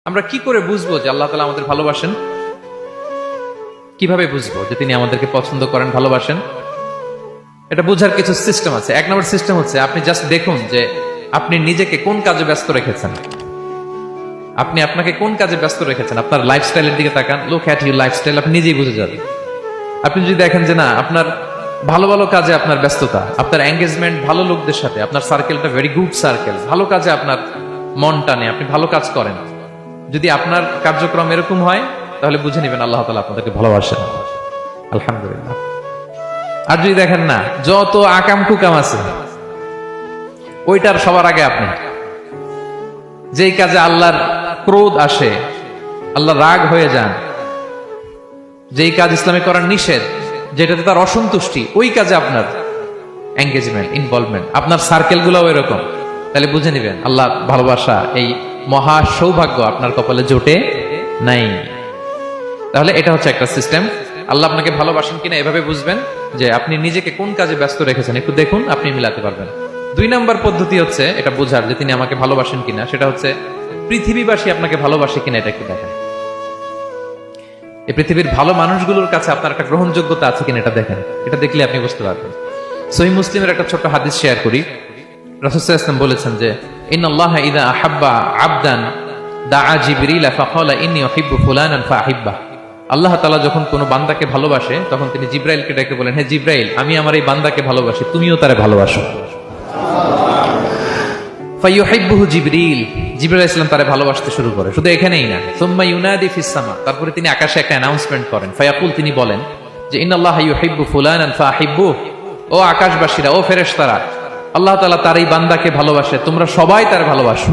আমরা কি করে বুঝবো যে আল্লাহ তাআলা আমাদের ভালোবাসেন? কিভাবে বুঝবো যে তিনি আমাদেরকে পছন্দ করেন, ভালোবাসেন? এটা বোঝার কিছু সিস্টেম আছে। এক নম্বর সিস্টেম হচ্ছে আপনি জাস্ট দেখুন যে আপনি নিজেকে কোন কাজে ব্যস্ত রেখেছেন। আপনি আপনাকে কোন কাজে ব্যস্ত রেখেছেন, আপনার লাইফস্টাইলের দিকে তাকান। লুক অ্যাট ইউর লাইফস্টাইল, আপনি নিজেই বুঝে যাবেন। আপনি যদি দেখেন যে না, আপনার ভালো ভালো কাজে আপনার ব্যস্ততা, আপনার এঙ্গেজমেন্ট ভালো লোকদের সাথে, আপনার সার্কেলটা ভেরি গুড সার্কেল, ভালো কাজে আপনার মন টানে, আপনি ভালো কাজ করেন, যদি আপনার কার্যক্রম এরকম হয় তাহলে বুঝে নেবেন আল্লাহ তাআলা আপনাদেরকে ভালোবাসেন। আলহামদুলিল্লাহ। আর যদি দেখেন না, যত আকাম কুকাম আছে ওইটার সবার আগে আপনি, যেই কাজে আল্লাহর ক্রোধ আসে, আল্লাহ রাগ হয়ে যান, যেই কাজ ইসলামে করার নিষেধ, যেটাতে তার অসন্তুষ্টি, ওই কাজে আপনার এঙ্গেজমেন্ট, ইনভলভমেন্ট, আপনার সার্কেল গুলাও এরকম, তাহলে বুঝে নিবেন আল্লাহ ভালোবাসা, এই মহা সৌভাগ্য আপনার কপালে জোটে নাই। তাহলে এটা হচ্ছে একটা সিস্টেম। আল্লাহ আপনাকে ভালোবাসেন কিনা এভাবে বুঝবেন যে আপনি নিজেকে কোন কাজে ব্যস্ত রেখেছেন, একটু দেখুন, আপনি মিলাতে পারবেন। 2 নাম্বার পদ্ধতি হচ্ছে এটা বোঝার যে তিনি আমাকে ভালোবাসেন কিনা, সেটা হচ্ছে পৃথিবীবাসী আপনাকে ভালোবাসে কিনা এটা একটু দেখেন। এই পৃথিবীর ভালো মানুষগুলোর কাছে আপনার একটা গ্রহণযোগ্যতা আছে কিনা এটা দেখেন। এটা দেখলে আপনি বুঝতে পারবেন। সহিহ মুসলিমের একটা ছোট্ট হাদিস শেয়ার করি। রাসূল সাল্লাল্লাহু আলাইহি ওয়াসাল্লাম বলেছেন যে ইন্নাল্লাহা ইযা আহাব্বা আবদান দাআ জিবরিল ফাকালা ইন্নী উহিব্বু ফুলানান ফাআহিব্বা। আল্লাহ তাআলা যখন কোনো বান্দাকে ভালোবাসে তখন তিনি জিবরাইলকে ডেকে বলেন, হে জিবরাইল, আমি আমার এই বান্দাকে ভালোবাসি, তুমিও তারে ভালোবাসো। ফায়ুহিব্বুহু জিবরিল, জিবরাইল আলাইহিস সালাম তারে ভালোবাসতে শুরু করে। শুধু এখানেই না, সুম্মা ইউনাদি ফিস সামা, তারপরে তিনি আকাশে একটা অ্যানাউন্সমেন্ট করেন। ফায়াকুল, তিনি বলেন যে ইন্নাল্লাহা ইউহিব্বু ফুলানান ফাআহিব্বুহু, ও আকাশবাসীরা, ও ফেরেশতারা, আল্লাহ তাআলা তার এই বান্দাকে ভালোবাসে, তোমরা সবাই তার ভালোবাসো।